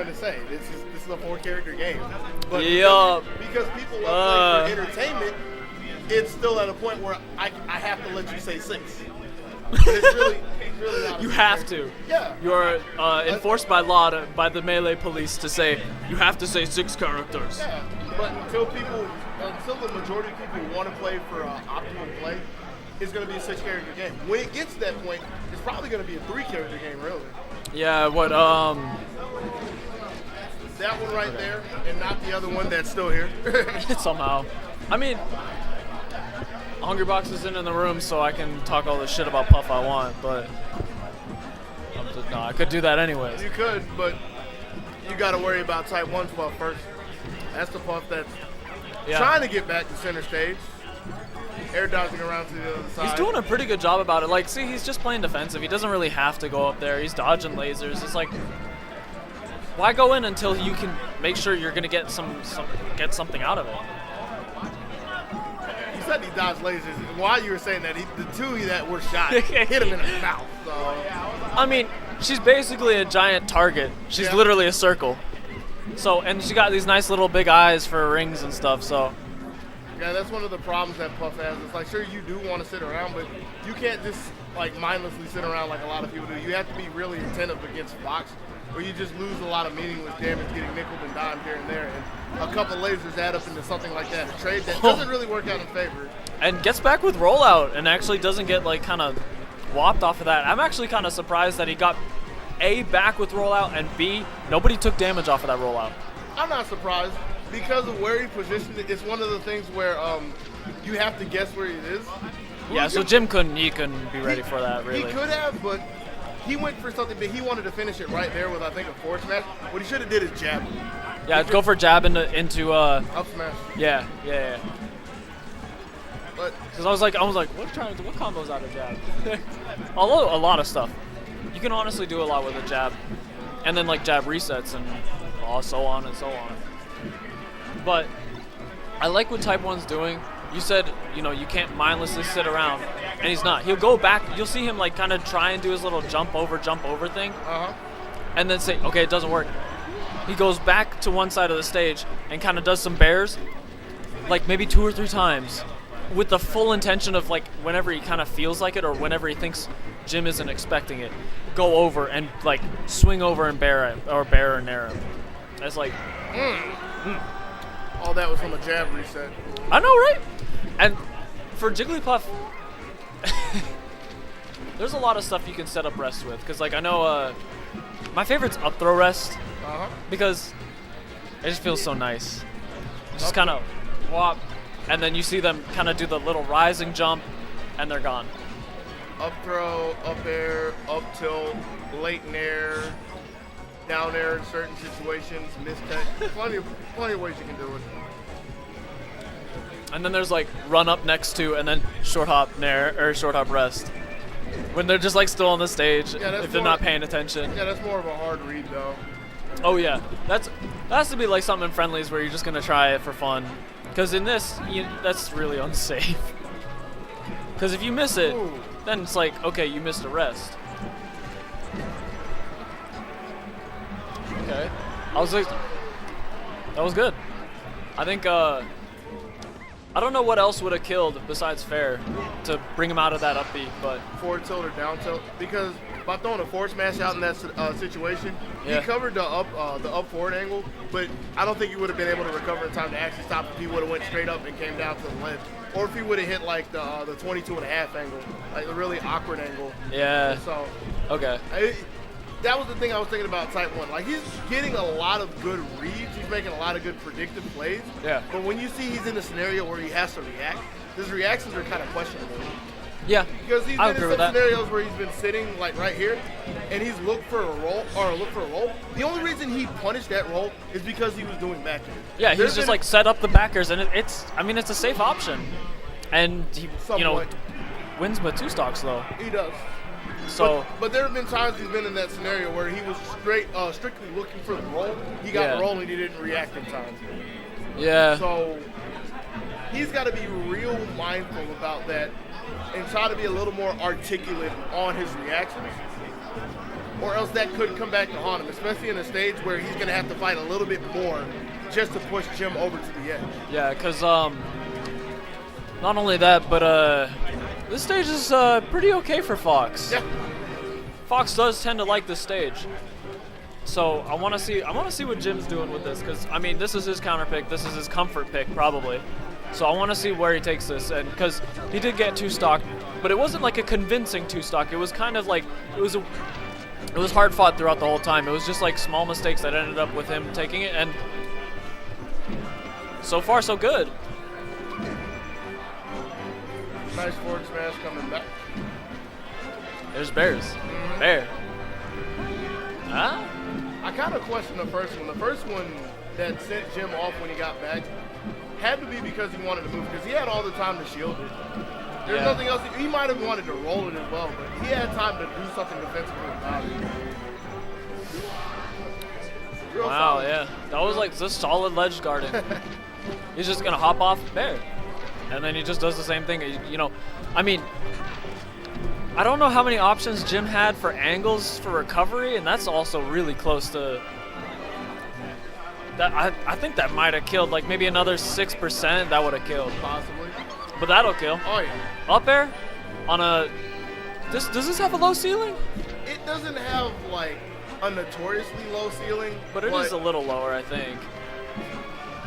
going to say. This is a 4-character game. But because people love playing for entertainment, it's still at a point where I have to let you say 6. But it's really not. You have to. Yeah. You're enforced by law by the melee police to say you have to say 6 characters. Yeah. But until the majority of people want to play for optimal play, it's going to be a 6-character game. When it gets to that point, it's probably going to be a 3-character game, really. Yeah. What? That one right there, and not the other one that's still here. Somehow. I mean, Hungrybox is in the room, so I can talk all the shit about Puff I want, but no, I could do that anyways. You could, but you got to worry about Type 1's Puff first. That's the Puff that's trying to get back to center stage. Air dodging around to the other side. He's doing a pretty good job about it. Like, see, he's just playing defensive. He doesn't really have to go up there. He's dodging lasers. It's like, why go in until you can make sure you're gonna get something out of it? You said he dodged lasers. While you were saying that, the 2 that were shot hit him in the mouth. So. I mean, she's basically a giant target. She's literally a circle. So, and she got these nice little big eyes for rings and stuff. So. Yeah, that's one of the problems that Puff has. It's like, sure, you do want to sit around, but you can't just like mindlessly sit around like a lot of people do. You have to be really attentive against Fox, or you just lose a lot of meaningless damage getting nickeled and dimed here and there. And a couple lasers add up into something like that. A trade that doesn't really work out in favor. And gets back with rollout and actually doesn't get like kind of whopped off of that. I'm actually kind of surprised that he got A, back with rollout, and B, nobody took damage off of that rollout. I'm not surprised. Because of where he positioned it, it's one of the things where you have to guess where he is. Yeah, so Jim couldn't be ready for that, really. He could have, but he went for something big. He wanted to finish it right there with, I think, a forward smash. What he should have did is jab. Yeah, go for jab into up smash. Yeah. But because I was like, what combos out of jab? Although a lot of stuff, you can honestly do a lot with a jab, and then like jab resets and so on and so on. But I like what Type 1's doing. You said, you can't mindlessly sit around, and he's not. He'll go back. You'll see him like kind of try and do his little jump over thing, and then say, okay, it doesn't work. He goes back to one side of the stage and kind of does some bears, like maybe 2 or 3 times, with the full intention of like whenever he kind of feels like it or whenever he thinks Jim isn't expecting it, go over and like swing over and bear or nair him. That's like. All that was from a jab reset. I know, right? And for Jigglypuff, there's a lot of stuff you can set up rest with. Because, like, I know my favorite's up throw rest. Because it just feels so nice. Just kind of whop, and then you see them kind of do the little rising jump, and they're gone. Up throw, up air, up tilt, late nair, down air in certain situations, mistech. plenty of ways you can do it. And then there's like run up next to and then short hop nair or short hop rest. When they're just like still on the stage if they're not paying attention. Yeah, that's more of a hard read though. Oh yeah, that has to be like something in friendlies where you're just gonna try it for fun. Because in this, that's really unsafe. Because if you miss it, then it's like, okay, you missed a rest. Okay. That was good. I think, I don't know what else would have killed besides fair to bring him out of that up B, but. Forward tilt or down tilt. Because by throwing a forward smash out in that situation, he covered the up forward angle, but I don't think he would have been able to recover in time to actually stop if he would have went straight up and came down to the ledge. Or if he would have hit like the 22.5 angle, like the really awkward angle. Yeah. So. Okay. That was the thing I was thinking about Type 1. Like, he's getting a lot of good reads. He's making a lot of good predictive plays. Yeah. But when you see he's in a scenario where he has to react, his reactions are kind of questionable. Yeah. Because he's been in some scenarios where he's been sitting, like, right here, and he's looked for a roll. The only reason he punished that roll is because he was doing back air. Yeah, he's just, like, set up the backers, and it's a safe option. And he, wins with 2 stocks, though. He does. So, but there have been times he's been in that scenario where he was strictly looking for the roll. He got the roll and he didn't react in time. Yeah. So he's got to be real mindful about that and try to be a little more articulate on his reactions. or else that could come back to haunt him, especially in a stage where he's going to have to fight a little bit more just to push Jim over to the edge. Yeah, because not only that, but this stage is pretty okay for Fox. Yeah. Fox does tend to like this stage. So I want to see what Jim's doing with this, because I mean, this is his counter pick, this is his comfort pick probably. So I want to see where he takes this, and because he did get 2-stock, but it wasn't like a convincing 2-stock. It was kind of like it was hard fought throughout the whole time. It was just like small mistakes that ended up with him taking it, and so far so good. Nice forward smash coming back. There's Bears. Bear. Huh? I kind of question the first one. The first one that sent Jim off when he got back had to be because he wanted to move, because he had all the time to shield it. There's nothing else. He might have wanted to roll it as well, but he had time to do something defensively about it. Real Wow, solid. yeah. That was like just solid ledge guarding. He's just going to hop off Bear. And then he just does the same thing. You know, I mean, I don't know how many options Jim had for angles for recovery, and that's also really close to that. I think that might have killed, like maybe another 6%. That would have killed. Possibly. But that'll kill. Oh, yeah. Up air on a. Does this have a low ceiling? It doesn't have, like, a notoriously low ceiling. But it is a little lower, I think.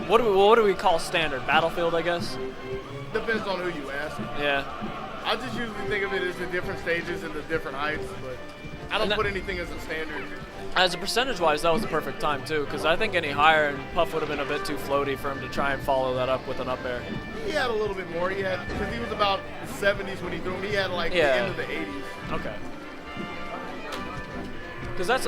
What do we call standard? Battlefield, I guess? Depends on who you ask. Yeah. I just usually think of it as the different stages and the different heights, but I don't put anything as a standard. As a percentage-wise, that was the perfect time, too, because I think any higher, and Puff would have been a bit too floaty for him to try and follow that up with an up air. He had a little bit more. Because he was about the 70s when he threw him. He had, like, the end of the 80s. Okay. Because that's,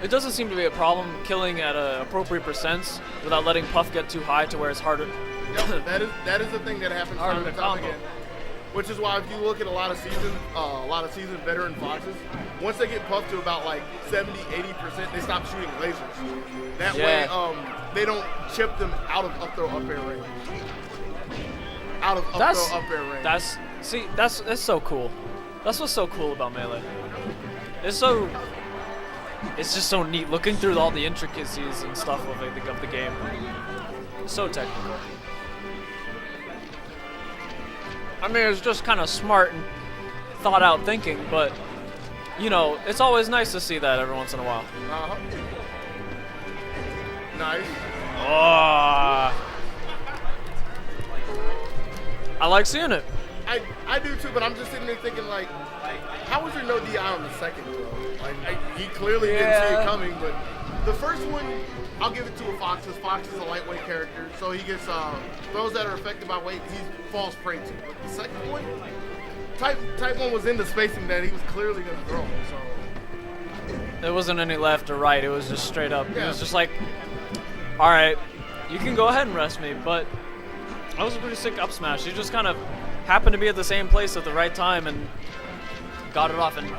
it doesn't seem to be a problem killing at appropriate percents without letting Puff get too high to where it's harder. Yep, that is the thing that happens time and time again. Which is why if you look at a lot of seasoned veteran Foxes, once they get Puffed to about like 70, 80%, they stop shooting lasers. That way, they don't chip them out of up throw up air range. Out of up throw up air range. That's so cool. That's what's so cool about Melee. It's just so neat looking through all the intricacies and stuff of the game. So technical. I mean, it's just kind of smart and thought out thinking, but you know, it's always nice to see that every once in a while. Uh-huh. Nice. Oh, I like seeing it. I do too, but I'm just sitting there thinking, like, how was there no DI on the second throw? Like, he clearly didn't see it coming, but the first one, I'll give it to a Fox, because Fox is a lightweight character, so he gets throws that are affected by weight, he falls prey to. But the second one, Type 1 was in the spacing that he was clearly going to throw, so. There wasn't any left or right, it was just straight up. Yeah. It was just like, all right, you can go ahead and rest me, but that was a pretty sick up smash. He just kind of happened to be at the same place at the right time and got it off, and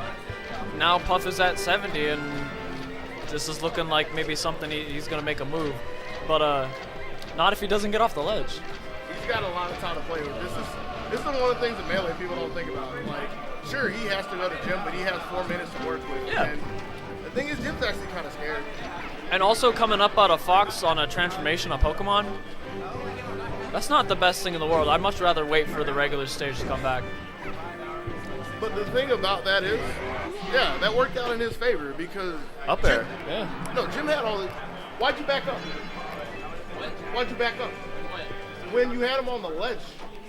now Puff is at 70, and this is looking like maybe something he's going to make a move, but not if he doesn't get off the ledge. He's got a lot of time to play with. This is one of the things that Melee people don't think about. Like, sure, he has to go to Jim, but he has 4 minutes to work with. Yeah. And the thing is, Jim's actually kind of scared. And also coming up out of Fox on a transformation on Pokemon, that's not the best thing in the world. I'd much rather wait for the regular stage to come back. But the thing about that is, yeah, that worked out in his favor because Up there, yeah. No, Jim had all the. Why'd you back up? Why'd you back up? When you had him on the ledge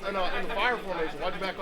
in the fire formation, why'd you back up?